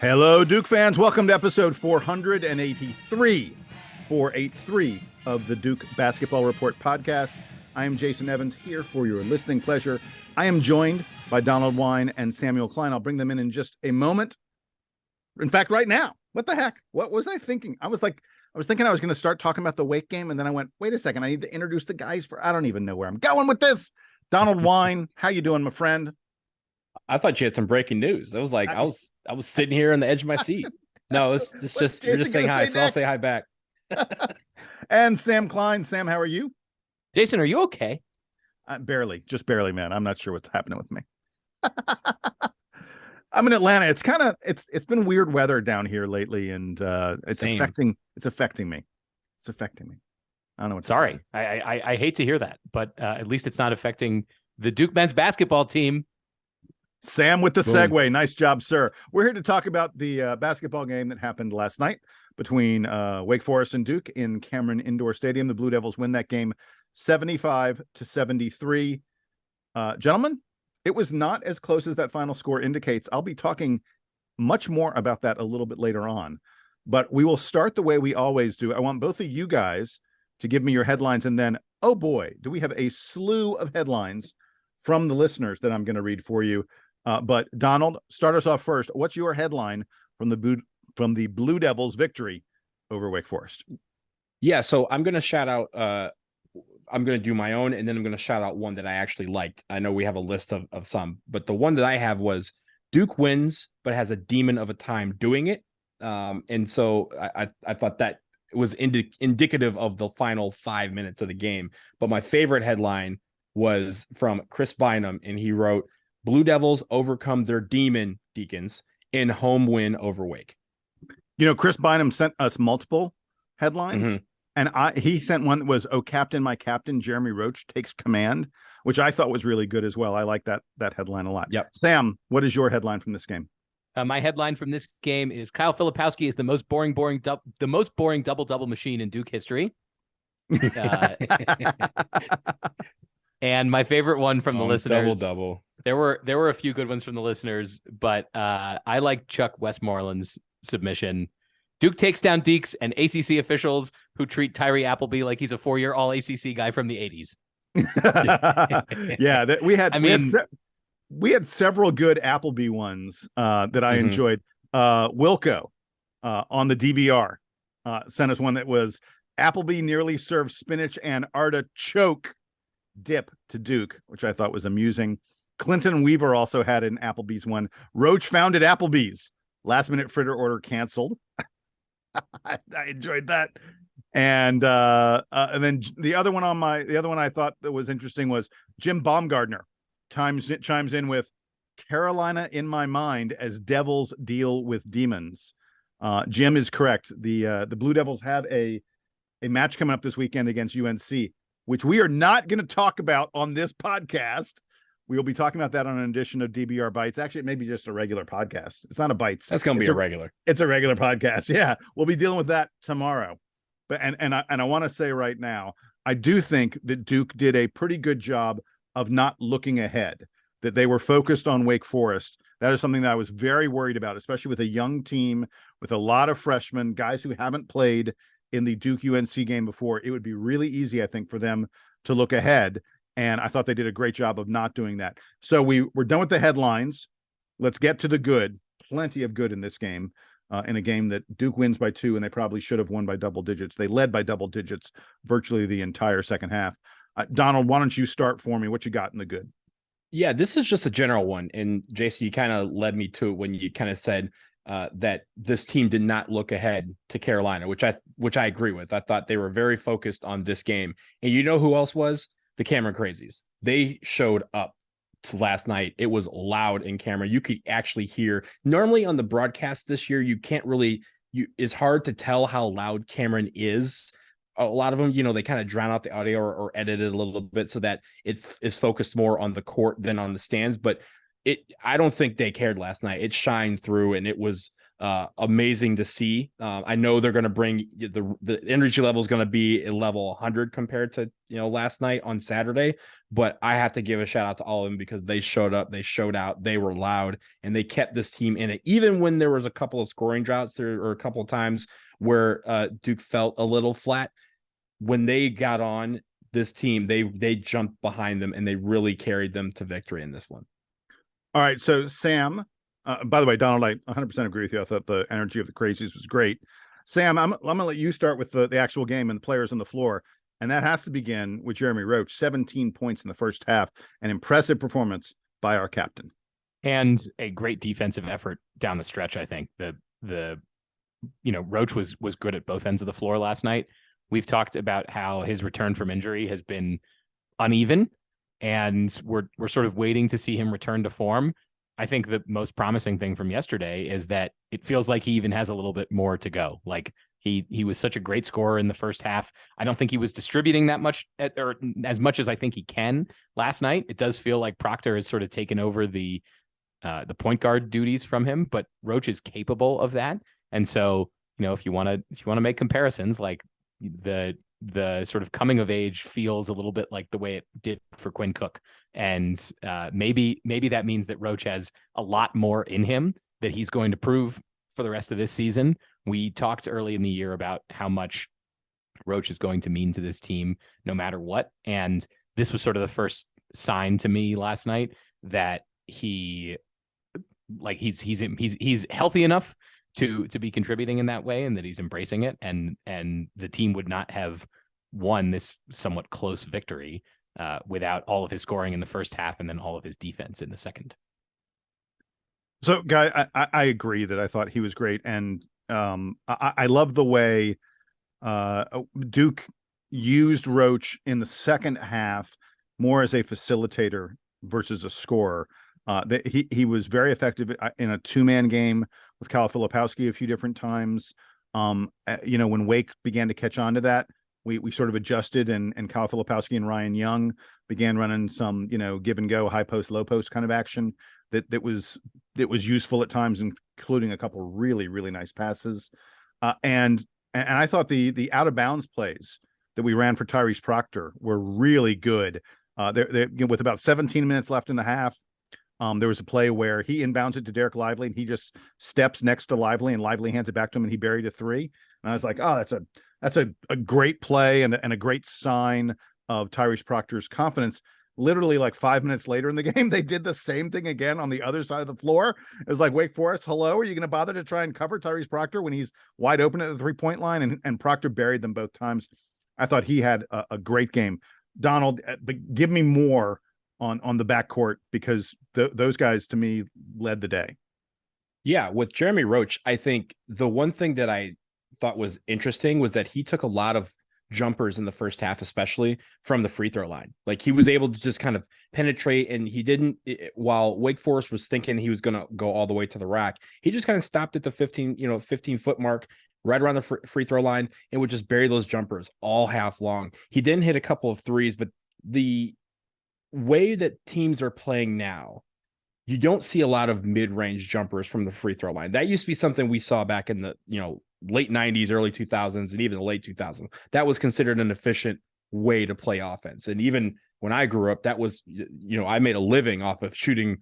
Hello, Duke fans. Welcome to episode 483 of the Duke Basketball Report podcast. I am Jason Evans here for your listening pleasure. I am joined by Donald Wine and Samuel Klein. I'll bring them in just a moment. In fact, right now. What the heck? What was I thinking? I was thinking I was going to start talking about the Wake game, and then I went, wait a second, I need to introduce the guys I don't even know where I'm going with this. Donald Wine, how you doing, my friend? I thought you had some breaking news. I was like, I was sitting here on the edge of my seat. No, it's just you're just saying hi, so I'll say hi back. And Sam Klein. Sam, how are you? Jason, are you okay? Barely, man. I'm not sure what's happening with me. I'm in Atlanta. It's been weird weather down here lately, and it's affecting me. It's affecting me. I don't know what. Sorry, I hate to hear that, but at least it's not affecting the Duke men's basketball team. Sam with the segue. Nice job, sir. We're here to talk about the basketball game that happened last night between Wake Forest and Duke in Cameron Indoor Stadium. The Blue Devils win that game 75-73. Gentlemen, it was not as close as that final score indicates. I'll be talking much more about that a little bit later on, but we will start the way we always do. I want both of you guys to give me your headlines, and then, oh boy, do we have a slew of headlines from the listeners that I'm going to read for you. But Donald, start us off first. What's your headline from the Blue Devils victory over Wake Forest? Yeah, so I'm going to shout out. I'm going to do my own, and then I'm going to shout out one that I actually liked. I know we have a list of some, but the one that I have was Duke wins, but has a demon of a time doing it. And so I thought that was indicative of the final 5 minutes of the game. But my favorite headline was from Chris Bynum, and he wrote, Blue Devils overcome their demon Deacons in home win over Wake. You know, Chris Bynum sent us multiple headlines, and he sent one that was, "Oh, Captain, my captain, Jeremy Roach takes command," which I thought was really good as well. I like that headline a lot. Yep. Sam, what is your headline from this game? My headline from this game is Kyle Filipowski is the most boring double-double machine in Duke history. And my favorite one from the listeners, double. There were a few good ones from the listeners, but I like Chuck Westmoreland's submission. Duke takes down Deacs and ACC officials who treat Tyree Appleby like he's a 4-year All-ACC guy from the 80s. Yeah, we had several good Appleby ones that I enjoyed. Wilco on the DBR sent us one that was Appleby nearly served spinach and artichoke dip to Duke, which I thought was amusing. Clinton Weaver also had an Applebee's one. Roach founded Applebee's. Last minute fritter order canceled. I enjoyed that. And then the other one I thought that was interesting was Jim Baumgardner chimes in with Carolina in my mind as Devils deal with demons. Jim is correct. The Blue Devils have a match coming up this weekend against UNC, which we are not going to talk about on this podcast. We will be talking about that on an edition of DBR Bites. Actually, it may be just a regular podcast. It's not a Bites. That's going to be a regular. It's a regular podcast. Yeah, we'll be dealing with that tomorrow. But and I want to say right now, I do think that Duke did a pretty good job of not looking ahead, that they were focused on Wake Forest. That is something that I was very worried about, especially with a young team, with a lot of freshmen, guys who haven't played in the Duke UNC game before. It would be really easy, I think, for them to look ahead. And I thought they did a great job of not doing that. So we're done with the headlines. Let's get to the good. Plenty of good in this game, in a game that Duke wins by 2, and they probably should have won by double digits. They led by double digits virtually the entire second half. Donald, why don't you start for me? What you got in the good? Yeah, this is just a general one. And Jason, you kind of led me to it when you kind of said that this team did not look ahead to Carolina, which I agree with. I thought they were very focused on this game. And you know who else was? The Cameron Crazies. They showed up last night. It was loud in Cameron. You could actually hear. Normally on the broadcast this year, you can't really. It's hard to tell how loud Cameron is. A lot of them, they kind of drown out the audio or edit it a little bit so that it is focused more on the court than on the stands. But I don't think they cared last night. It shined through, and it was amazing to see. I know they're going to bring the energy level is going to be a level 100 compared to last night on Saturday, but I have to give a shout out to all of them because they showed up, they showed out, they were loud, and they kept this team in it even when there was a couple of scoring droughts there or a couple of times where Duke felt a little flat. When they got on this team, they jumped behind them and they really carried them to victory in this one. All right, so Sam, by the way, Donald, I 100% agree with you. I thought the energy of the Crazies was great. Sam, I'm going to let you start with the actual game and the players on the floor, and that has to begin with Jeremy Roach, 17 points in the first half, an impressive performance by our captain. And a great defensive effort down the stretch, I think. Roach was good at both ends of the floor last night. We've talked about how his return from injury has been uneven, and we're sort of waiting to see him return to form. I think the most promising thing from yesterday is that it feels like he even has a little bit more to go. Like he was such a great scorer in the first half. I don't think he was distributing that much or as much as I think he can last night. It does feel like Proctor has sort of taken over the point guard duties from him, but Roach is capable of that. And so, if you want to make comparisons, like the sort of coming of age feels a little bit like the way it did for Quinn Cook. And maybe that means that Roach has a lot more in him that he's going to prove for the rest of this season. We talked early in the year about how much Roach is going to mean to this team no matter what. And this was sort of the first sign to me last night that he's healthy enough to be contributing in that way, and that he's embracing it, and the team would not have won this somewhat close victory without all of his scoring in the first half and then all of his defense in the second. So, Guy, I agree that I thought he was great, and I love the way Duke used Roach in the second half more as a facilitator versus a scorer. He was very effective in a two-man game with Kyle Filipowski a few different times. When Wake began to catch on to that, we sort of adjusted, and Kyle Filipowski and Ryan Young began running some, give and go, high post, low post kind of action that was useful at times, including a couple really, really nice passes. And I thought the out of bounds plays that we ran for Tyrese Proctor were really good. With about 17 minutes left in the half, there was a play where he inbounds it to Derek Lively, and he just steps next to Lively, and Lively hands it back to him, and he buried a three. And I was like, oh, that's a great play and a great sign of Tyrese Proctor's confidence. Literally, like 5 minutes later in the game, they did the same thing again on the other side of the floor. It was like, Wake Forest, hello, are you going to bother to try and cover Tyrese Proctor when he's wide open at the 3-point line? And Proctor buried them both times. I thought he had a great game. Donald, give me more on the backcourt, because those guys to me led the day. Yeah, with Jeremy Roach, I think the one thing that I thought was interesting was that he took a lot of jumpers in the first half, especially from the free throw line. Like he was able to just kind of penetrate, and he didn't, while Wake Forest was thinking he was going to go all the way to the rack, he just kind of stopped at the 15-foot mark right around the free throw line and would just bury those jumpers all half long. He didn't hit a couple of threes, but the way that teams are playing now, you don't see a lot of mid-range jumpers from the free throw line. That used to be something we saw back in the late 90s, early 2000s, and even the late 2000s. That was considered an efficient way to play offense. And even when I grew up, that was, I made a living off of shooting,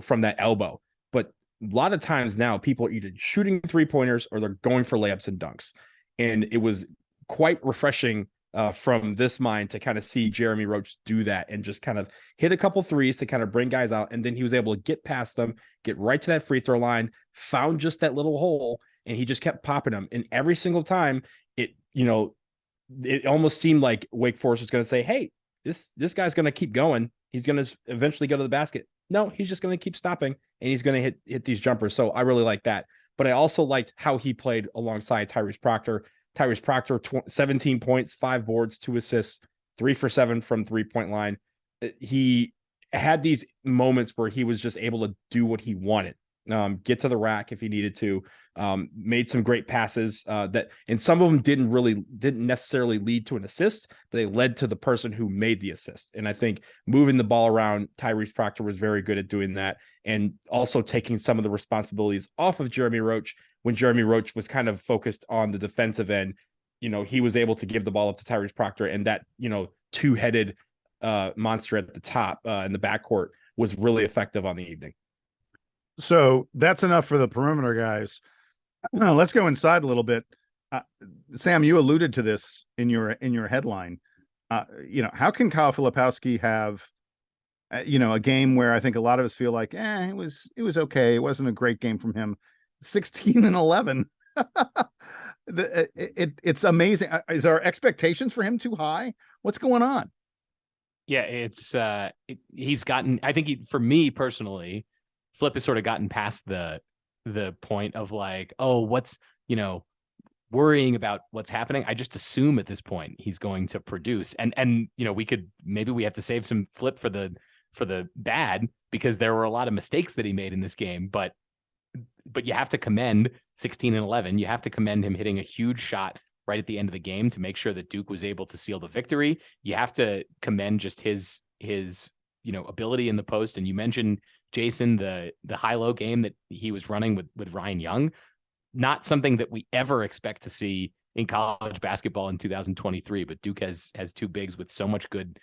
from that elbow. But a lot of times now people are either shooting 3-pointers or they're going for layups and dunks. And it was quite refreshing from this mind to kind of see Jeremy Roach do that and just kind of hit a couple threes to kind of bring guys out. And then he was able to get past them, get right to that free throw line, found just that little hole, and he just kept popping them. And every single time it almost seemed like Wake Forest was going to say, hey, this guy's going to keep going. He's going to eventually go to the basket. No, he's just going to keep stopping, and he's going to hit these jumpers. So I really like that. But I also liked how he played alongside Tyrese Proctor. Tyrese Proctor, 17 points, 5 boards, 2 assists, 3 for 7 from 3-point line. He had these moments where he was just able to do what he wanted. get to the rack if he needed to, made some great passes and some of them didn't necessarily lead to an assist, but they led to the person who made the assist. And I think moving the ball around, Tyrese Proctor was very good at doing that, and also taking some of the responsibilities off of Jeremy Roach when Jeremy Roach was kind of focused on the defensive end. He was able to give the ball up to Tyrese Proctor, and that, two-headed monster at the top in the backcourt was really effective on the evening. So that's enough for the perimeter guys. Let's go inside a little bit. Sam, you alluded to this in your headline. How can Kyle Filipowski have, a game where I think a lot of us feel like, it was okay. It wasn't a great game from him. 16 and 11. It's amazing. Is our expectations for him too high? What's going on? Yeah, he's gotten, I think for me personally, Flip has sort of gotten past the point of like, oh, what's, worrying about what's happening. I just assume at this point he's going to produce. And maybe we have to save some Flip for the bad, because there were a lot of mistakes that he made in this game, but you have to commend 16 and 11. You have to commend him hitting a huge shot right at the end of the game to make sure that Duke was able to seal the victory. You have to commend just his ability in the post. And you mentioned, Jason, the high-low game that he was running with Ryan Young, not something that we ever expect to see in college basketball in 2023, but Duke has two bigs with so much good,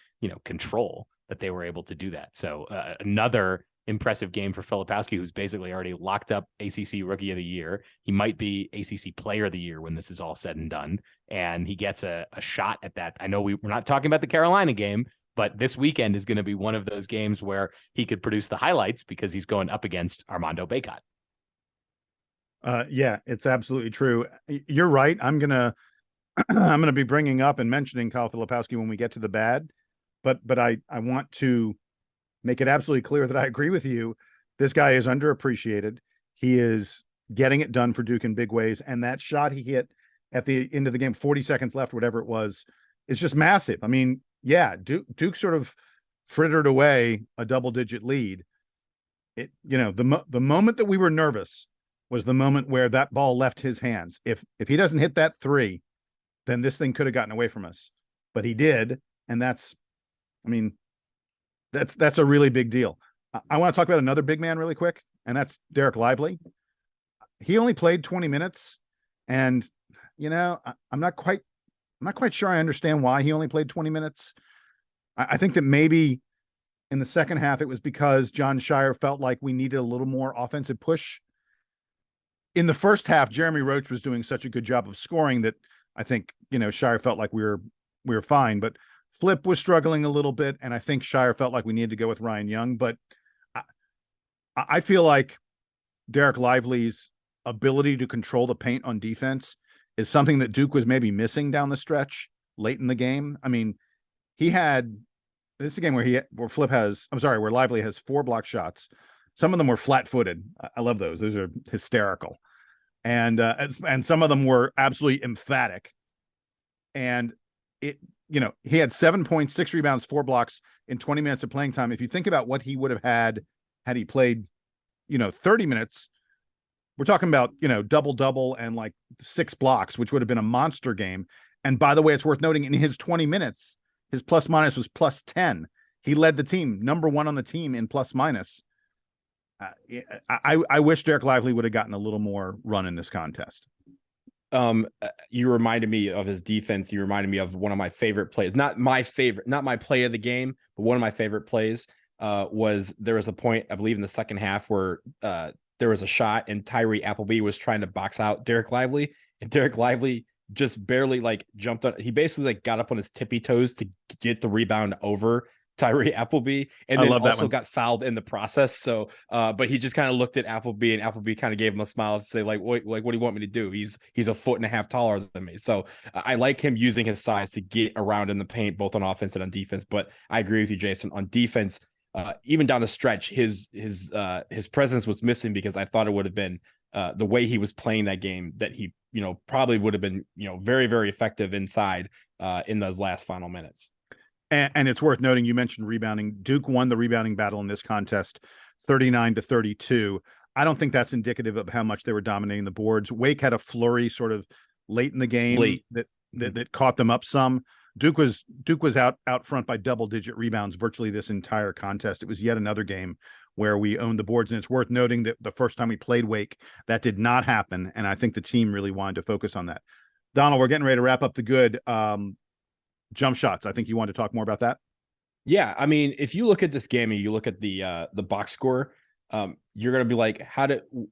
control that they were able to do that. So another impressive game for Filipowski, who's basically already locked up ACC Rookie of the Year. He might be ACC Player of the Year when this is all said and done, and he gets a shot at that. I know we're not talking about the Carolina game, but this weekend is going to be one of those games where he could produce the highlights because he's going up against Armando Bacot. Yeah, it's absolutely true. You're right. I'm gonna be bringing up and mentioning Kyle Filipowski when we get to the bad, but I want to make it absolutely clear that I agree with you. This guy is underappreciated. He is getting it done for Duke in big ways, and that shot he hit at the end of the game, 40 seconds left, whatever it was, is just massive. I mean, yeah, Duke sort of frittered away a double-digit lead. The moment that we were nervous was the moment where that ball left his hands. If he doesn't hit that three, then this thing could have gotten away from us. But he did, and that's a really big deal. I want to talk about another big man really quick, and that's Dereck Lively. He only played 20 minutes, and I'm not quite sure I understand why he only played 20 minutes. I think that maybe in the second half it was because John Shire felt like we needed a little more offensive push. In the first half, Jeremy Roach was doing such a good job of scoring that I think, Shire felt like we were fine, but Flip was struggling a little bit, and I think Shire felt like we needed to go with Ryan Young. But I feel like Dereck Lively's ability to control the paint on defense is something that Duke was maybe missing down the stretch late in the game. I mean, this is a game where where Lively has 4 block shots. Some of them were flat-footed. I love those. Those are hysterical. And some of them were absolutely emphatic. And he had 7 points, 6 rebounds, 4 blocks in 20 minutes of playing time. If you think about what he would have had he played, 30 minutes, we're talking about, double and like 6 blocks, which would have been a monster game. And by the way, it's worth noting in his 20 minutes, his plus minus was plus 10. He led the team, number 1 on the team in plus minus. I wish Dereck Lively would have gotten a little more run in this contest. You reminded me of his defense. You reminded me of one of my favorite plays. Not my play of the game, but one of my favorite plays was there was a point, I believe in the second half, where there was a shot and Tyree Appleby was trying to box out Dereck Lively, and Dereck Lively just barely jumped on. He basically got up on his tippy toes to get the rebound over Tyree Appleby, and then also got fouled in the process. So, but he just kind of looked at Appleby, and Appleby kind of gave him a smile to say, what do you want me to do? He's a 1.5 feet taller than me. So I like him using his size to get around in the paint, both on offense and on defense. But I agree with you, Jason. On defense, even down the stretch, his presence was missing, because I thought it would have been the way he was playing that game, that he probably would have been very, very effective inside in those last final minutes. And it's worth noting, you mentioned rebounding. Duke won the rebounding battle in this contest 39-32. I don't think that's indicative of how much they were dominating the boards. Wake had a flurry sort of late in the game that caught them up some. Duke was out front by double-digit rebounds virtually this entire contest. It was yet another game where we owned the boards, and it's worth noting that the first time we played Wake, that did not happen, and I think the team really wanted to focus on that. Donald, we're getting ready to wrap up the good jump shots. I think you want to talk more about that. Yeah, I mean, if you look at this game and you look at the box score, you're going to be like,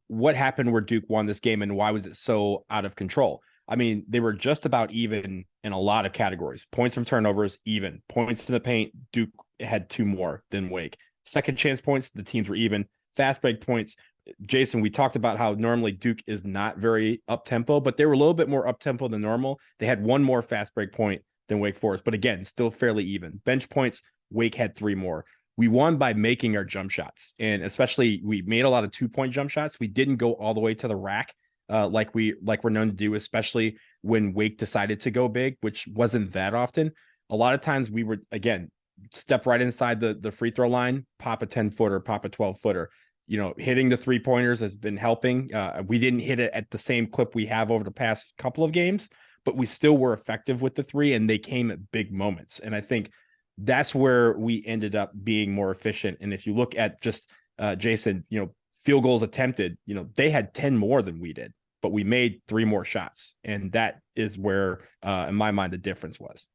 what happened where Duke won this game and why was it so out of control? I mean, they were just about even in a lot of categories. Points from turnovers, even. Points in the paint, Duke had 2 more than Wake. Second chance points, the teams were even. Fast break points, Jason, we talked about how normally Duke is not very up-tempo, but they were a little bit more up-tempo than normal. They had 1 more fast break point than Wake Forest, but again, still fairly even. Bench points, Wake had 3 more. We won by making our jump shots, and especially we made a lot of 2-point jump shots. We didn't go all the way to the rack like we're known to do, especially when Wake decided to go big, which wasn't that often. A lot of times we would, again, step right inside the free throw line, pop a 10-footer, pop a 12-footer. You know, hitting the 3-pointers has been helping. We didn't hit it at the same clip we have over the past couple of games, but we still were effective with the 3, and they came at big moments. And I think that's where we ended up being more efficient. And if you look at just Jason, you know, field goals attempted, you know, they had 10 more than we did, but we made 3 more shots. And that is where, in my mind, the difference was.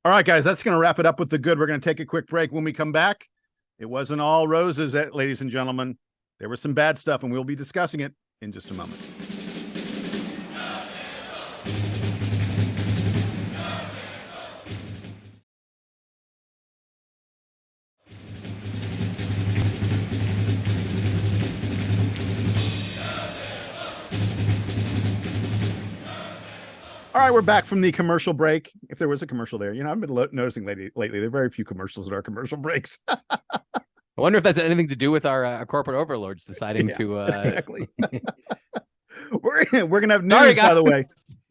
All right, guys, that's going to wrap it up with the good. We're going to take a quick break. When we come back, it wasn't all roses, ladies and gentlemen. There was some bad stuff, and we'll be discussing it in just a moment. All right, we're back from the commercial break. If there was a commercial there, you know, I've been noticing lately there are very few commercials in our commercial breaks. I wonder if that's anything to do with our corporate overlords deciding to. Exactly. we're gonna have news, by the way.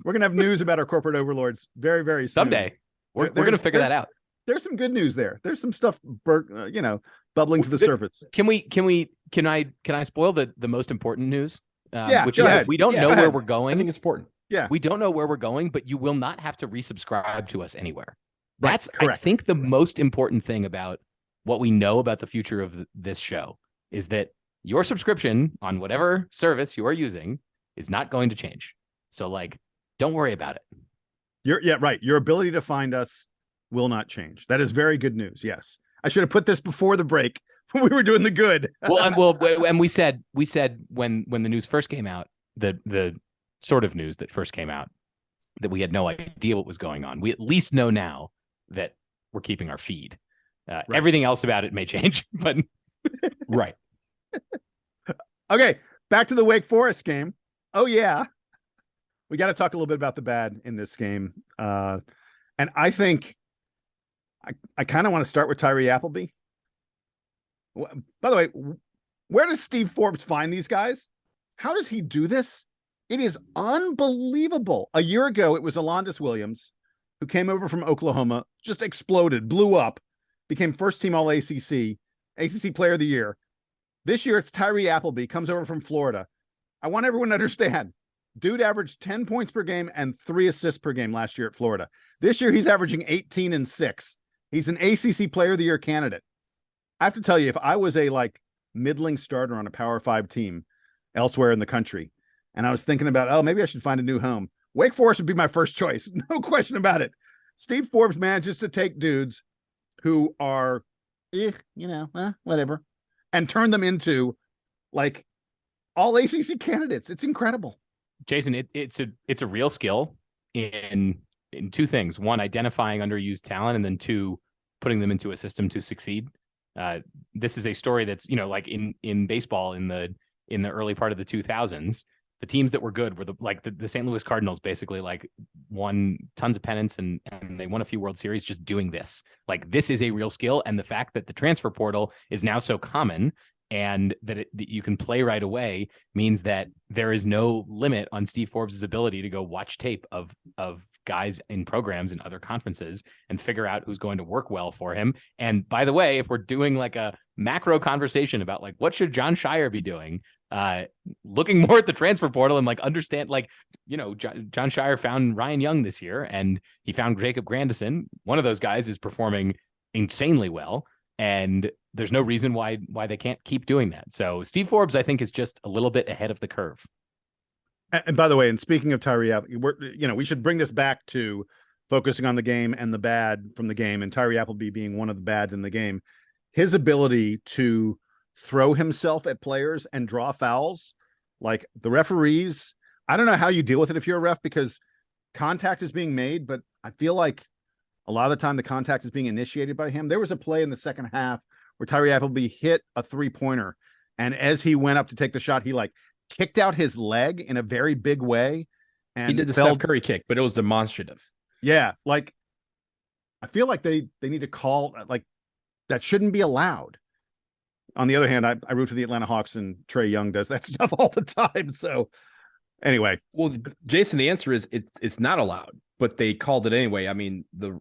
We're gonna have news about our corporate overlords very, very soon. Someday. We're gonna figure that out. There's some good news there. There's some stuff, bubbling to the surface. Can I spoil the most important news? Which go is ahead. that we don't know where we're going. I think it's important. Yeah, we don't know where we're going, but you will not have to resubscribe to us anywhere. That's, correct. I think, the most important thing about what we know about the future of this show is that your subscription on whatever service you are using is not going to change. So, don't worry about it. Right. Your ability to find us will not change. That is very good news. Yes, I should have put this before the break when we were doing the good. and we said when the news first came out, the sort of news that first came out, that we had no idea what was going on. We at least know now that we're keeping our feed. Right. Everything else about it may change, but right. Okay, back to the Wake Forest game. Oh yeah, we got to talk a little bit about the bad in this game, and I think I kind of want to start with Tyree Appleby. By the way, where does Steve Forbes find these guys? How does he do this? It is unbelievable. A year ago, it was Alondas Williams, who came over from Oklahoma, just exploded, blew up, became first-team All-ACC, ACC Player of the Year. This year, it's Tyree Appleby, comes over from Florida. I want everyone to understand, dude averaged 10 points per game and 3 assists per game last year at Florida. This year, he's averaging 18 and 6. He's an ACC Player of the Year candidate. I have to tell you, if I was a middling starter on a Power 5 team elsewhere in the country, and I was thinking about, maybe I should find a new home, Wake Forest would be my first choice. No question about it. Steve Forbes manages to take dudes who are, whatever, and turn them into all ACC candidates. It's incredible. Jason, it's a real skill in 2 things. 1, identifying underused talent, and then 2, putting them into a system to succeed. This is a story that's, in baseball in the early part of the 2000s, the teams that were good were the St. Louis Cardinals, basically won tons of pennants and they won a few World Series just doing this. This is a real skill. And the fact that the transfer portal is now so common and that you can play right away means that there is no limit on Steve Forbes' ability to go watch tape of guys in programs in other conferences and figure out who's going to work well for him. And by the way, if we're doing a macro conversation about what should John Shire be doing, looking more at the transfer portal and like understand, like, John Shire found Ryan Young this year and he found Jacob Grandison. One of those guys is performing insanely well, and there's no reason why they can't keep doing that. So Steve Forbes, I think, is just a little bit ahead of the curve. And by the way, and speaking of Tyree, we should bring this back to focusing on the game and the bad from the game, and Tyree Appleby being one of the bads in the game. His ability to throw himself at players and draw fouls, like the referees, I don't know how you deal with it if you're a ref, because contact is being made, but I feel like a lot of the time the contact is being initiated by him. There was a play in the second half where Tyree Appleby hit a 3-pointer, and as he went up to take the shot, he like kicked out his leg in a very big way. And he did the Steph Curry kick, but it was demonstrative. Yeah, like I feel like they need to call, like, that shouldn't be allowed. On the other hand, I root for the Atlanta Hawks, and Trae Young does that stuff all the time. So anyway, well, Jason, the answer is it's not allowed, but they called it anyway. I mean, the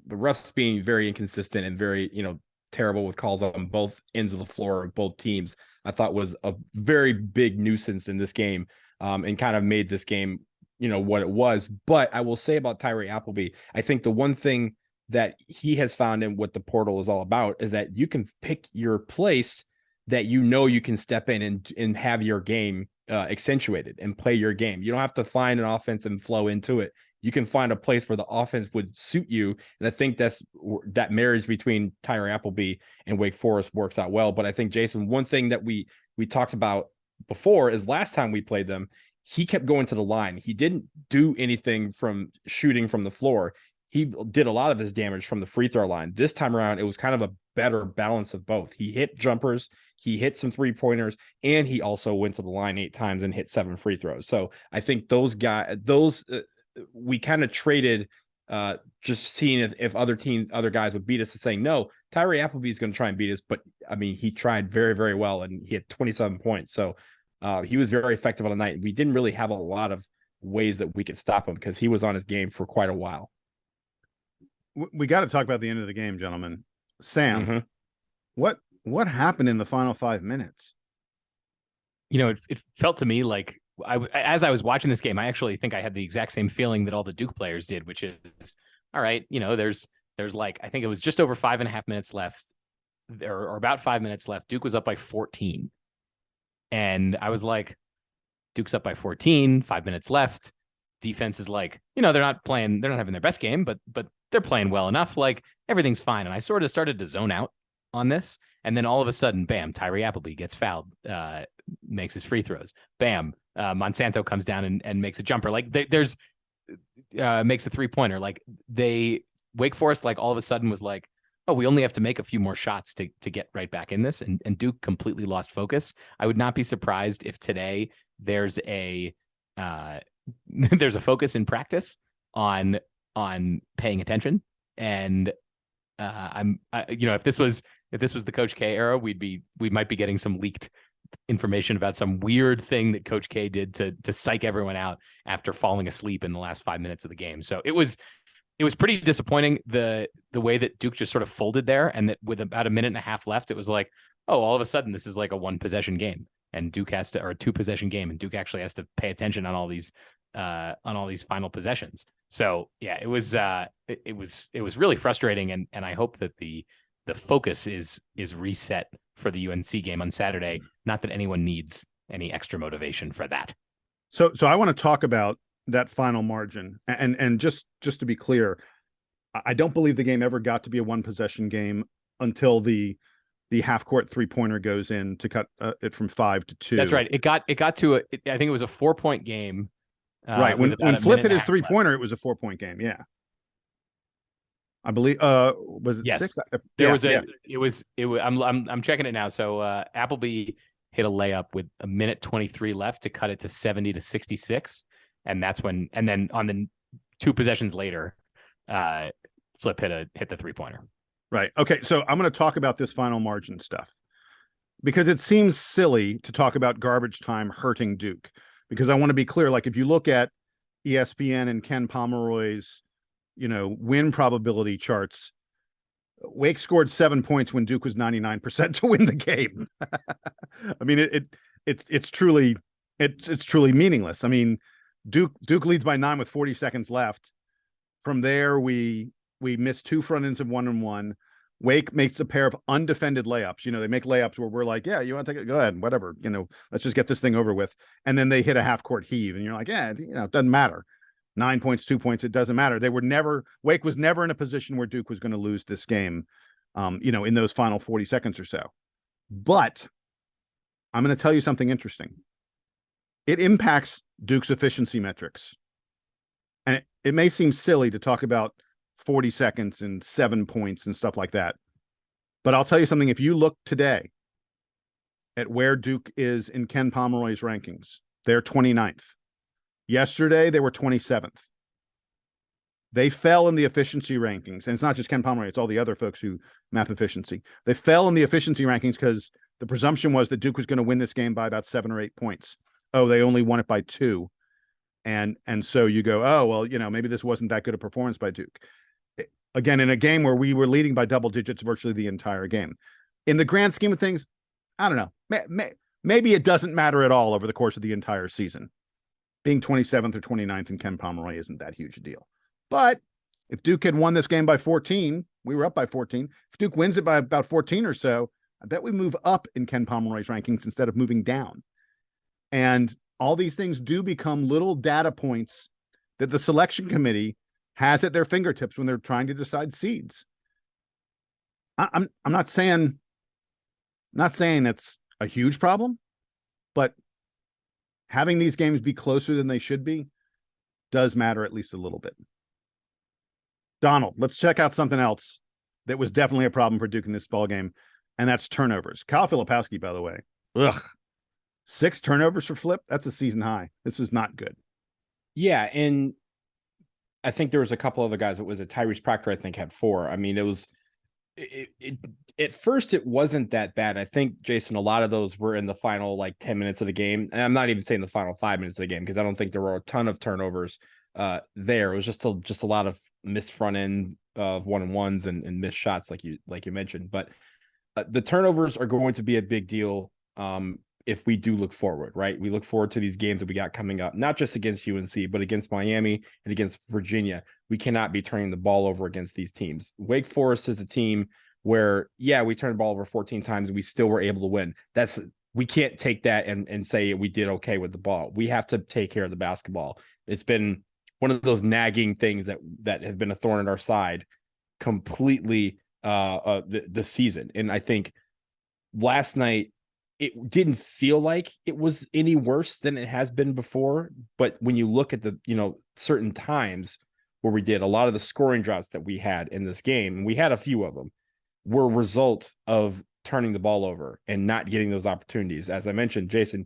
refs being very inconsistent and very terrible with calls on both ends of the floor of both teams, I thought was a very big nuisance in this game, and kind of made this game what it was. But I will say about Tyree Appleby, I think the one thing that he has found in what the portal is all about is that you can pick your place that you can step in and have your game accentuated and play your game. You don't have to find an offense and flow into it. You can find a place where the offense would suit you. And I think that marriage between Tyree Appleby and Wake Forest works out well. But I think, Jason, one thing that we talked about before is last time we played them, he kept going to the line. He didn't do anything from shooting from the floor. He did a lot of his damage from the free throw line. This time around, it was kind of a better balance of both. He hit jumpers, he hit some 3-pointers, and he also went to the line 8 times and hit 7 free throws. So I think we kind of traded just seeing if other guys would beat us and saying, no, Tyree Appleby is going to try and beat us. But I mean, he tried very, very well, and he had 27 points. So he was very effective on the night. We didn't really have a lot of ways that we could stop him because he was on his game for quite a while. We got to talk about the end of the game, gentlemen. Sam, what happened in the final 5 minutes? It felt to me like as I was watching this game, I actually think I had the exact same feeling that all the Duke players did, which is, all right, there's like, I think it was just over 5.5 minutes left, or about 5 minutes left. Duke was up by 14. And I was like, Duke's up by 14, 5 minutes left. Defense is like, they're not having their best game, but they're playing well enough. Like, everything's fine. And I sort of started to zone out on this. And then all of a sudden, bam, Tyree Appleby gets fouled, makes his free throws. Bam, Monsanto comes down and makes a jumper. Like, makes a 3-pointer. Like, Wake Forest, like, all of a sudden was like, oh, we only have to make a few more shots to get right back in this. And Duke completely lost focus. I would not be surprised if today there's a focus in practice on paying attention. And if this was the Coach K era, we might be getting some leaked information about some weird thing that Coach K did to psych everyone out after falling asleep in the last 5 minutes of the game. So it was pretty disappointing the way that Duke just sort of folded there, and that with about a minute and a half left, it was like, oh, all of a sudden this is like a 1-possession game, and Duke has to, or a 2-possession game, and Duke actually has to pay attention on all these final possessions. So yeah, it was really frustrating, and I hope that the focus is reset for the UNC game on Saturday. Not that anyone needs any extra motivation for that. So I want to talk about that final margin, and just to be clear, I don't believe the game ever got to be a 1-possession game until the half-court 3-pointer goes in to cut it from 5 to 2. That's right. It got to I think it was a 4-point game. Right. When Flip hit his 3-pointer, it was a 4-point game. Yeah. I believe was it 6? I'm checking it now. So Appleby hit a layup with a minute 23 left to cut it to 70-66. And that's when, and then on the 2 possessions later, Flip hit the 3-pointer. Right. Okay. So I'm going to talk about this final margin stuff because it seems silly to talk about garbage time hurting Duke, because I want to be clear. Like, if you look at ESPN and Ken Pomeroy's, win probability charts, Wake scored 7 points when Duke was 99% to win the game. I mean, it's truly meaningless. I mean, Duke leads by 9 with 40 seconds left. From there, we miss 2 front ends of 1-and-1. Wake makes a pair of undefended layups. They make layups where we're like, yeah, you want to take it? Go ahead, whatever. Let's just get this thing over with. And then they hit a half court heave, and you're like, yeah, it doesn't matter. 9 points, 2 points, it doesn't matter. Wake was never in a position where Duke was going to lose this game, in those final 40 seconds or so. But I'm going to tell you something interesting. It impacts Duke's efficiency metrics. And it may seem silly to talk about 40 seconds and 7 points and stuff like that. But I'll tell you something. If you look today at where Duke is in Ken Pomeroy's rankings, they're 29th. Yesterday, they were 27th. They fell in the efficiency rankings. And it's not just Ken Pomeroy, it's all the other folks who map efficiency. They fell in the efficiency rankings because the presumption was that Duke was going to win this game by about 7 or 8 points. Oh, they only won it by 2. And so you go, oh, well, maybe this wasn't that good a performance by Duke. Again, in a game where we were leading by double digits virtually the entire game. In the grand scheme of things, I don't know. Maybe it doesn't matter at all over the course of the entire season. Being 27th or 29th in Ken Pomeroy isn't that huge a deal. But if Duke had won this game by 14, we were up by 14. If Duke wins it by about 14 or so, I bet we move up in Ken Pomeroy's rankings instead of moving down. And all these things do become little data points that the selection committee has at their fingertips when they're trying to decide seeds. I'm not saying it's a huge problem, but having these games be closer than they should be does matter at least a little bit. Donald, let's check out something else that was definitely a problem for Duke in this ball game, and that's turnovers. Kyle Filipowski, by the way, 6 turnovers for Flip. That's a season high. This was not good. Yeah, and I think there was a couple other guys. It was a Tyrese Proctor, I think, had 4. I mean, at first it wasn't that bad. I think, Jason, a lot of those were in the final 10 minutes of the game. And I'm not even saying the final 5 minutes of the game because I don't think there were a ton of turnovers there. It was just a lot of missed front end of 1-and-1s and missed shots like you mentioned. But the turnovers are going to be a big deal if we do look forward, right? We look forward to these games that we got coming up, not just against UNC, but against Miami and against Virginia. We cannot be turning the ball over against these teams. Wake Forest is a team where, yeah, we turned the ball over 14 times and we still were able to win. We can't take that and say we did okay with the ball. We have to take care of the basketball. It's been one of those nagging things that have been a thorn in our side completely the season. And I think last night, it didn't feel like it was any worse than it has been before. But when you look at the, certain times where we did a lot of the scoring drops that we had in this game, and we had a few of them, were a result of turning the ball over and not getting those opportunities. As I mentioned, Jason,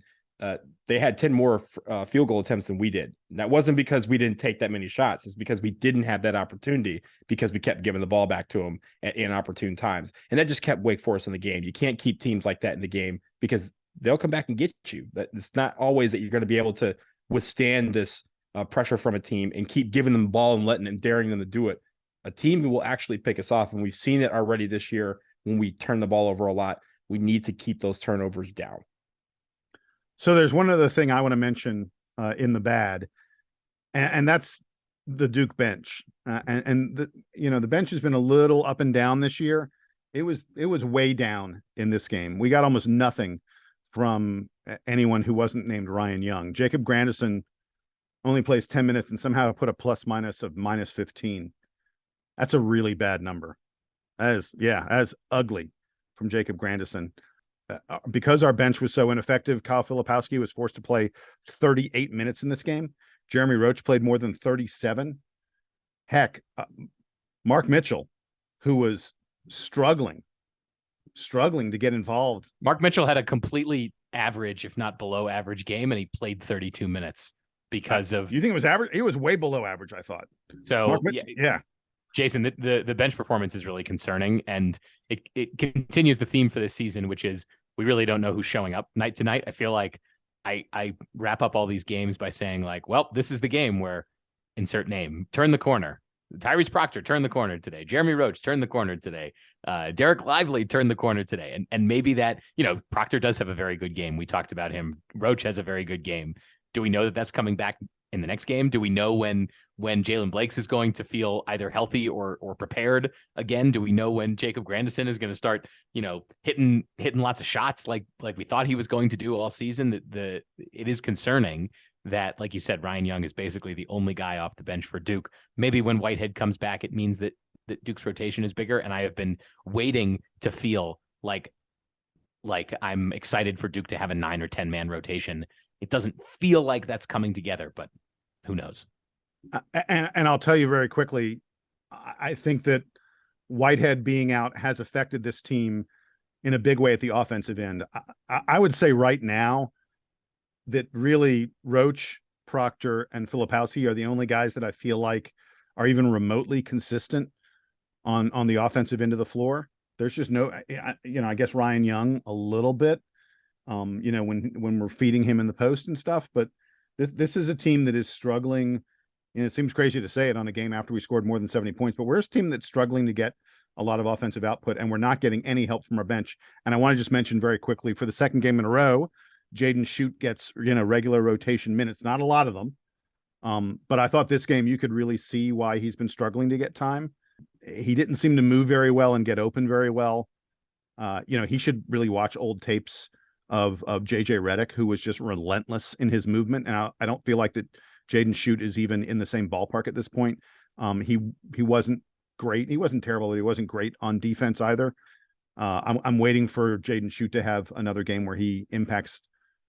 they had 10 more field goal attempts than we did. And that wasn't because we didn't take that many shots. It's because we didn't have that opportunity because we kept giving the ball back to them at inopportune times. And that just kept Wake Forest in the game. You can't keep teams like that in the game because they'll come back and get you. It's not always that you're going to be able to withstand this pressure from a team and keep giving them the ball and letting and daring them to do it. A team will actually pick us off. And we've seen it already this year when we turn the ball over a lot. We need to keep those turnovers down. So there's one other thing I want to mention in the bad, and that's the Duke bench. And the bench has been a little up and down this year. It was way down in this game. We got almost nothing from anyone who wasn't named Ryan Young. Jacob Grandison only plays 10 minutes and somehow put a plus minus of minus 15. That's a really bad number. That is ugly from Jacob Grandison. Because our bench was so ineffective, Kyle Filipowski was forced to play 38 minutes in this game. Jeremy Roach played more than 37. Heck, Mark Mitchell, who was struggling to get involved. Mark Mitchell had a completely average, if not below average game, and he played 32 minutes because of... You think it was average? It was way below average, I thought. So, yeah. Jason, the bench performance is really concerning, and it continues the theme for this season, which is we really don't know who's showing up night to night. I feel like I wrap up all these games by saying well, this is the game where insert name, turn the corner. Tyrese Proctor turned the corner today. Jeremy Roach turned the corner today. Derek Lively turned the corner today. And maybe that, Proctor does have a very good game. We talked about him. Roach has a very good game. Do we know that that's coming back in the next game? Do we know when Jalen Blakes is going to feel either healthy or prepared again? Do we know when Jacob Grandison is going to start, hitting lots of shots like we thought he was going to do all season? It is concerning that, like you said, Ryan Young is basically the only guy off the bench for Duke. Maybe when Whitehead comes back, it means that Duke's rotation is bigger. And I have been waiting to feel like I'm excited for Duke to have a 9 or 10 man rotation. It doesn't feel like that's coming together, but who knows? And I'll tell you very quickly, I think that Whitehead being out has affected this team in a big way at the offensive end. I would say right now that really Roach, Proctor, and Filipowski are the only guys that I feel like are even remotely consistent on the offensive end of the floor. There's just no, I guess Ryan Young a little bit, when we're feeding him in the post and stuff, but this is a team that is struggling. It seems crazy to say it on a game after we scored more than 70 points, but we're a team that's struggling to get a lot of offensive output, and we're not getting any help from our bench. And I want to just mention very quickly, for the second game in a row, Jaden Schutt gets, regular rotation minutes, not a lot of them. But I thought this game, you could really see why he's been struggling to get time. He didn't seem to move very well and get open very well. He should really watch old tapes of JJ Redick, who was just relentless in his movement. And I don't feel like that Jaden Schutt is even in the same ballpark at this point. He wasn't great. He wasn't terrible, but he wasn't great on defense either. I'm waiting for Jaden Schutt to have another game where he impacts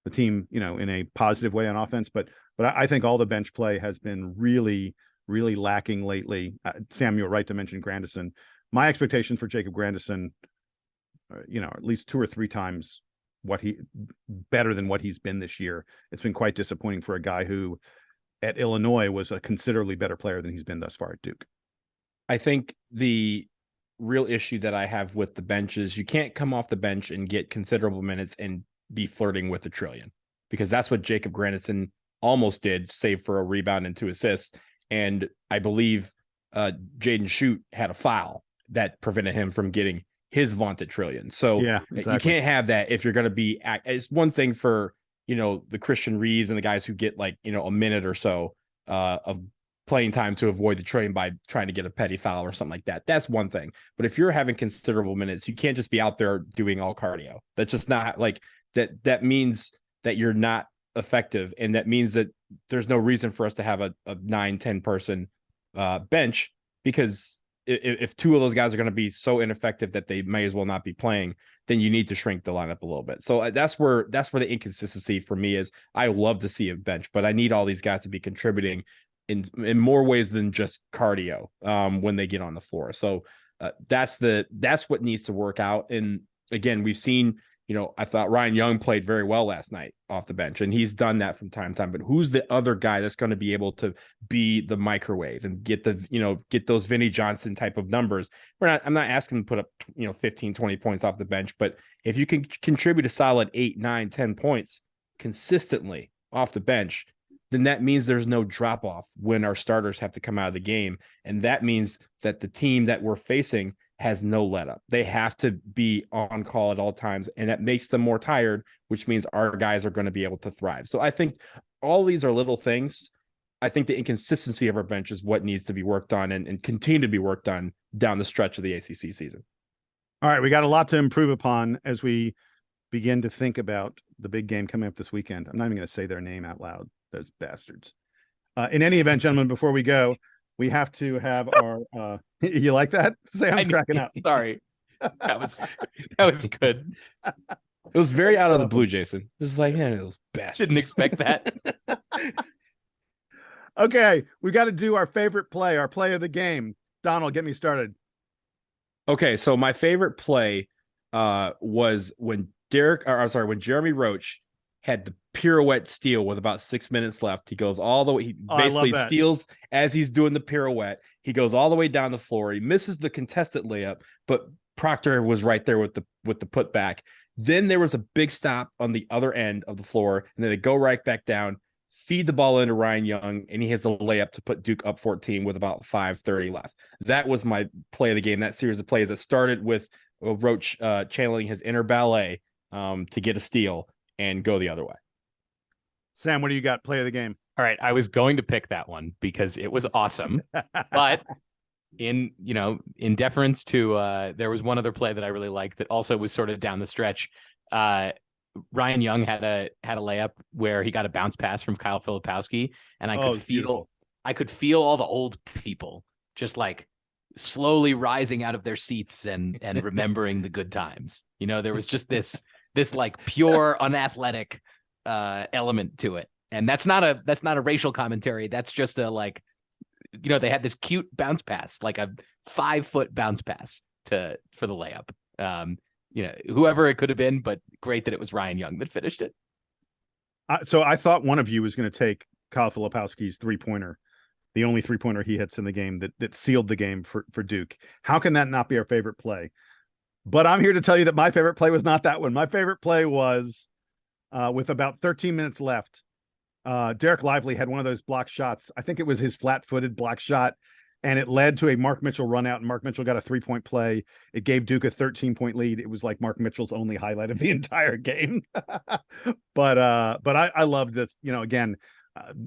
the team, in a positive way on offense. But I think all the bench play has been really, really lacking lately. Sam, you were right to mention Grandison. My expectations for Jacob Grandison, at least 2 or 3 times better than what he's been this year. It's been quite disappointing for a guy who at Illinois was a considerably better player than he's been thus far at Duke. I think the real issue that I have with the bench is you can't come off the bench and get considerable minutes and be flirting with $1 trillion, because that's what Jacob Grandison almost did, save for a rebound and 2 assists. And I believe Jaden Schutt had a foul that prevented him from getting his vaunted $1 trillion. So yeah, exactly. You can't have that if you're going to be. It's one thing for the Christian Reeves and the guys who get a minute or so of playing time to avoid the $1 trillion by trying to get a petty foul or something like that. That's one thing. But if you're having considerable minutes, you can't just be out there doing all cardio. That's just not that. That means that you're not effective, and that means that there's no reason for us to have a 9-10 person bench, because if 2 of those guys are going to be so ineffective that they may as well not be playing, then you need to shrink the lineup a little bit. So that's where the inconsistency for me is. I love to see a bench, but I need all these guys to be contributing in more ways than just cardio when they get on the floor. So that's what needs to work out. And again, we've seen, I thought Ryan Young played very well last night off the bench, and he's done that from time to time. But who's the other guy that's going to be able to be the microwave and get those Vinnie Johnson type of numbers? I'm not asking him to put up 15, 20 points off the bench, but if you can contribute a solid 8, 9, 10 points consistently off the bench, then that means there's no drop off when our starters have to come out of the game. And that means that the team that we're facing has no let up. They have to be on call at all times, and that makes them more tired, which means our guys are going to be able to thrive. So I think all these are little things. I think the inconsistency of our bench is what needs to be worked on and continue to be worked on down the stretch of the ACC season. All right, we got a lot to improve upon as we begin to think about the big game coming up this weekend. I'm not even going to say their name out loud, those bastards. In any event, gentlemen, before we go, we have to have our you like that? Sam's cracking up. Sorry. That was good. It was very out of the blue, Jason. It was like, those bastards. Didn't expect that. Okay, we got to do our favorite play, our play of the game. Donald, get me started. Okay, so my favorite play was when Jeremy Roach had the pirouette steal with about 6 minutes left. He goes all the way. He basically steals as he's doing the pirouette. He goes all the way down the floor. He misses the contested layup, but Proctor was right there with the putback. Then there was a big stop on the other end of the floor, and then they go right back down. feed the ball into Ryan Young, and he has the layup to put Duke up 14 with about 5:30 left. That was my play of the game. That series of plays that started with Roach channeling his inner ballet to get a steal and go the other way. Sam, what do you got? Play of the game. All right, I was going to pick that one because it was awesome, but in deference to there was one other play that I really liked that also was sort of down the stretch. Ryan Young had a layup where he got a bounce pass from Kyle Filipowski, and I could feel all the old people just like slowly rising out of their seats and remembering the good times. There was just this like pure unathletic element to it. And that's not a racial commentary. That's just a like, they had this cute bounce pass, like a 5-foot bounce pass for the layup. Whoever it could have been, but great that it was Ryan Young that finished it. So I thought one of you was going to take Kyle Filipowski's 3-pointer, the only 3-pointer he hits in the game that sealed the game for Duke. How can that not be our favorite play? But I'm here to tell you that my favorite play was not that one. My favorite play was with about 13 minutes left. Derek Lively had one of those block shots. I think it was his flat-footed block shot, and it led to a Mark Mitchell run out, and Mark Mitchell got a 3-point play. It gave Duke a 13-point lead. It was like Mark Mitchell's only highlight of the entire game. But I loved this. Again,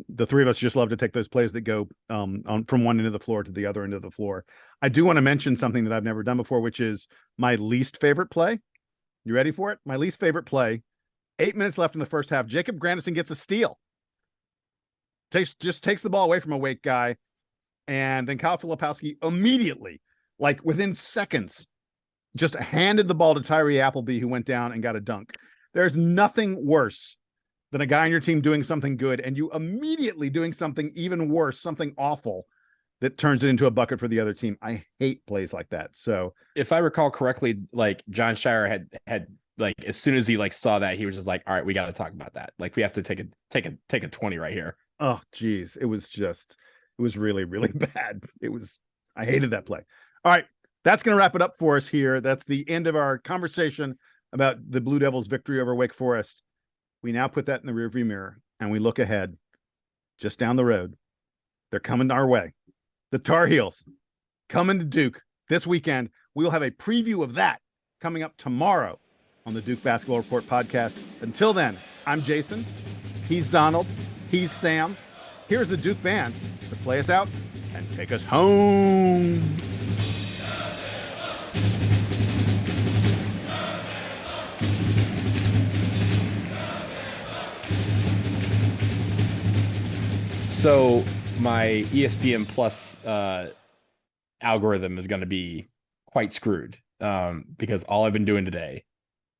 the three of us just love to take those plays that go from one end of the floor to the other end of the floor. I do want to mention something that I've never done before, which is my least favorite play. You ready for it? My least favorite play. 8 minutes left in the first half. Jacob Grandison gets a steal. Just takes the ball away from a Wake guy, and then Kyle Filipowski immediately, like within seconds, just handed the ball to Tyree Appleby, who went down and got a dunk. There's nothing worse than a guy on your team doing something good and you immediately doing something even worse, something awful that turns it into a bucket for the other team. I hate plays like that. So if I recall correctly, like John Shire had like, as soon as he like saw that, he was just like, all right, we got to talk about that. Like, we have to take a 20 right here. Oh, geez. It was really, really bad. I hated that play. All right. That's going to wrap it up for us here. That's the end of our conversation about the Blue Devils' victory over Wake Forest. We now put that in the rearview mirror and we look ahead just down the road. They're coming our way. The Tar Heels coming to Duke this weekend. We'll have a preview of that coming up tomorrow on the Duke Basketball Report podcast. Until then, I'm Jason. He's Donald. He's Sam. Here's the Duke band to play us out and take us home. So my ESPN Plus algorithm is going to be quite screwed because all I've been doing today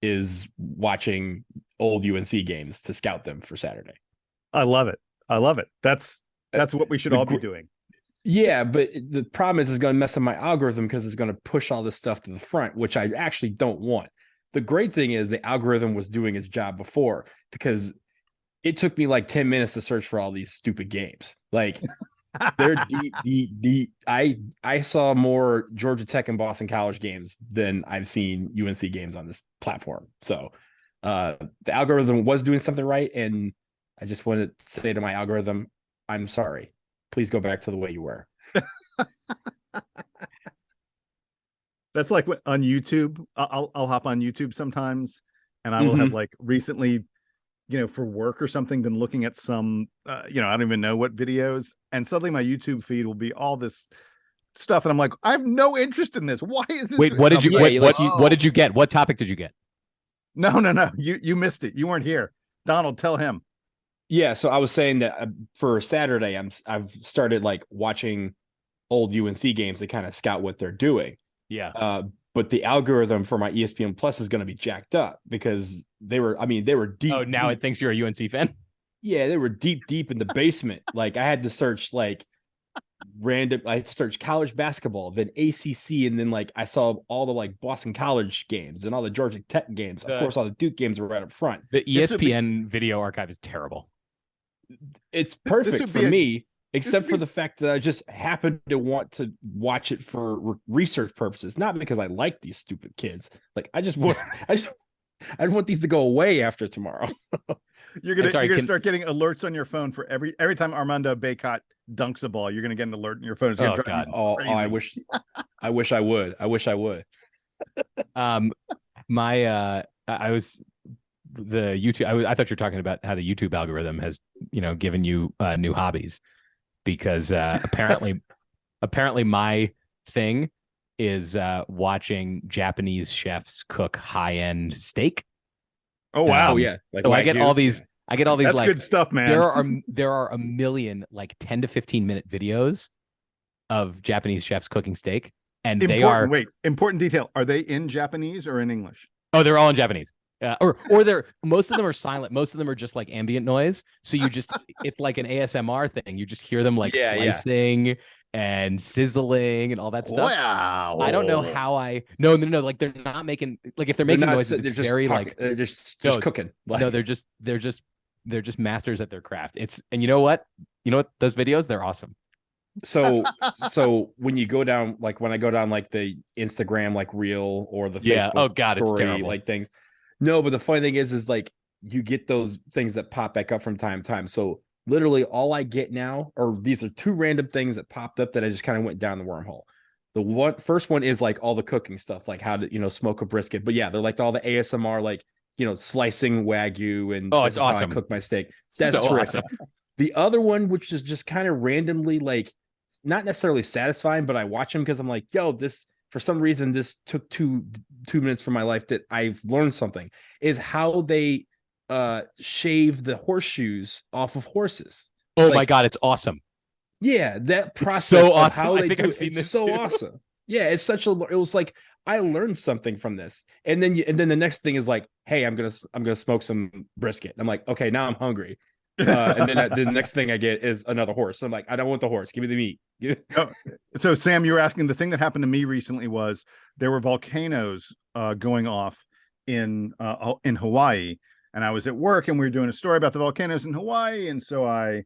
is watching old UNC games to scout them for Saturday. I love it. That's what we should all be doing. Yeah, but the problem is it's going to mess up my algorithm because it's going to push all this stuff to the front, which I actually don't want. The great thing is the algorithm was doing its job before, because it took me like 10 minutes to search for all these stupid games. Like they're deep. I saw more Georgia Tech and Boston College games than I've seen UNC games on this platform. So the algorithm was doing something right. And I just want to say to my algorithm, I'm sorry. Please go back to the way you were. That's like on YouTube. I'll hop on YouTube sometimes, and I will have like recently, for work or something, been looking at some, I don't even know what videos, and suddenly my YouTube feed will be all this stuff, and I'm like, I have no interest in this. Why is this? Wait, what did you? What did you get? What topic did you get? No. You missed it. You weren't here. Donald, tell him. Yeah, so I was saying that for Saturday, I've started like watching old UNC games to kind of scout what they're doing. Yeah. But the algorithm for my ESPN Plus is going to be jacked up because they were deep. Oh, now it thinks you're a UNC fan? Yeah, they were deep in the basement. Like I had to search like I searched college basketball, then ACC, and then like I saw all the like Boston College games and all the Georgia Tech games. Of course, all the Duke games were right up front. The ESPN video archive is terrible. It's perfect for me, except for the fact that I just happen to want to watch it for research purposes, not because I like these stupid kids. Like I want these to go away after tomorrow. You're gonna Sorry, start getting alerts on your phone for every time Armando Baycott dunks a ball. You're gonna get an alert in your phone. It's gonna Oh, drive God. you Oh, crazy. I wish I would. I wish I would. I was the YouTube. I thought you were talking about how the YouTube algorithm has, given you new hobbies, because apparently my thing is watching Japanese chefs cook high-end steak. Oh wow. Oh yeah. Like So I get all these. Yeah. I get all these That's like good stuff, man. there are a million like 10 to 15 minute videos of Japanese chefs cooking steak, and important detail. Are they in Japanese or in English? Oh, they're all in Japanese. Or they're most of them are silent. Most of them are just like ambient noise. So it's like an ASMR thing. You just hear them like slicing and sizzling and all that stuff. Wow. I don't know how no. Like they're not making, like if they're making noises, it's very like they're just cooking. Like, no, they're just masters at their craft. And you know what? Those videos, they're awesome. So when you go down, like when I go down like the Instagram like reel or the Facebook story, it's terrible. like things. No, but the funny thing is like you get those things that pop back up from time to time. So literally all I get now, or these are two random things that popped up that I just kind of went down the wormhole. The first one is like all the cooking stuff, like how to smoke a brisket. But yeah, they're like all the ASMR, like slicing Wagyu, and it's awesome. How I cook my steak. That's so terrific. Awesome. The other one, which is just kind of randomly like not necessarily satisfying, but I watch them because I'm like, yo, this for some reason this took two minutes from my life that I've learned something, is how they shave the horseshoes off of horses. Oh my God, it's awesome. Yeah, that process so of awesome. how they do it's it's so awesome. Yeah, it was like I learned something from this. And then the next thing is like, hey, I'm gonna smoke some brisket. I'm like, okay, now I'm hungry. And then the next thing I get is another horse. So I'm like, I don't want the horse. Give me the meat. So Sam, you were asking, the thing that happened to me recently was there were volcanoes going off in Hawaii, and I was at work and we were doing a story about the volcanoes in Hawaii, and so I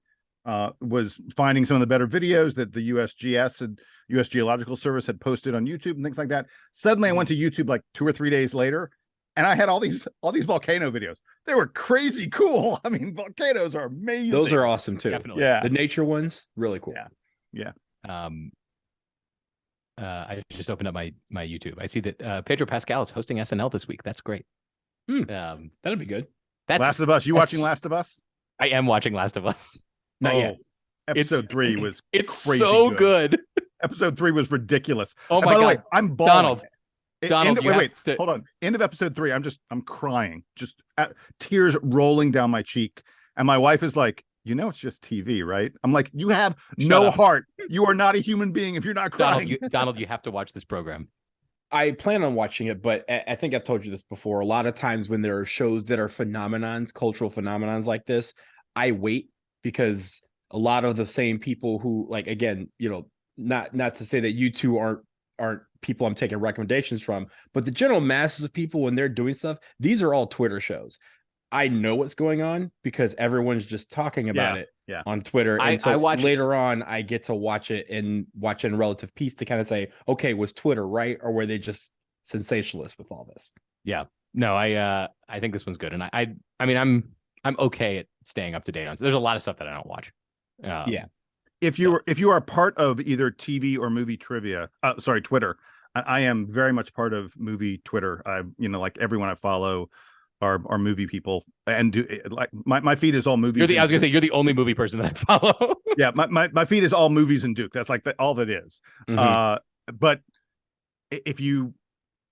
was finding some of the better videos that the USGS and US Geological Service had posted on YouTube and things like that. Suddenly I went to YouTube like 2 or 3 days later, and I had all these volcano videos. They were crazy cool. I mean, volcanoes are amazing. Those are awesome too. Definitely. Yeah. The nature ones, really cool. Yeah. I just opened up my YouTube. I see that Pedro Pascal is hosting SNL this week. That's great. That'd be good. Last of Us. You watching Last of Us? I am watching Last of Us. Not yet. Episode 3 was crazy so good. Episode 3 was ridiculous. Oh my by God. the way, I'm bawling. Donald, hold on. End of episode 3, I'm crying, just tears rolling down my cheek, and my wife is like, it's just TV, right? I'm like, you have no heart. You are not a human being if you're not crying. Donald, you have to watch this program. I plan on watching it, but I think I've told you this before. A lot of times when there are shows that are cultural phenomenons like this, I wait, because a lot of the same people who, like, again, not to say that you two aren't people I'm taking recommendations from, but the general masses of people, when they're doing stuff, these are all Twitter shows. I know what's going on because everyone's just talking about it on Twitter. And so later on, I get to watch it in relative peace to kind of say, okay, was Twitter right, or were they just sensationalists with all this? Yeah. No, I think this one's good. And I mean, I'm okay at staying up to date on. So there's a lot of stuff that I don't watch. If you are part of either TV or movie trivia, Twitter, I am very much part of movie Twitter. Like everyone I follow are movie people, and like my feed is all movies. I was gonna say you're the only movie person that I follow. Yeah, my feed is all movies and Duke. That's like all that is. Mm-hmm. But if you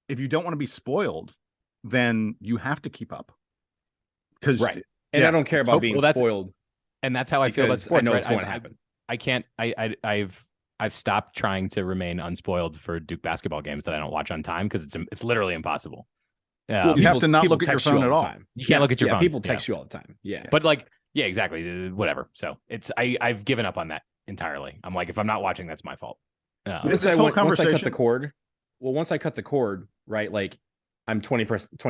don't want to be spoiled, then you have to keep up. Right. And I don't care about being spoiled. And that's how I feel about sports. I know right? it's going to happen. I can't. I've stopped trying to remain unspoiled for Duke basketball games that I don't watch on time, because it's literally impossible. Well, you have to not look at your phone at all. You can't look at your phone. People text you all the time. Yeah. But exactly. Whatever. So I've given up on that entirely. I'm like, if I'm not watching, that's my fault. Once I cut the cord, right? Like I'm 20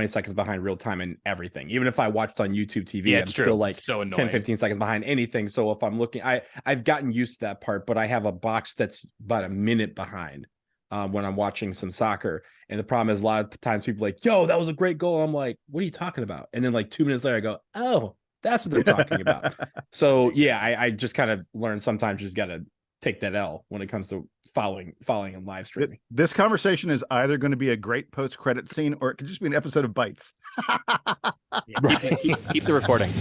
seconds behind real time and everything. Even if I watched on YouTube TV, I'm still like so annoying. 10-15 seconds behind anything. So if I'm looking, I've gotten used to that part, but I have a box that's about a minute behind when I'm watching some soccer. And the problem is a lot of times people are like, yo, that was a great goal. I'm like, what are you talking about? And then like 2 minutes later, I go, oh, That's what they're talking about. So yeah, I just kind of learned sometimes you just got to take that L when it comes to following and live streaming. This conversation is either going to be a great post-credit scene or it could just be an episode of Bites. Keep the recording.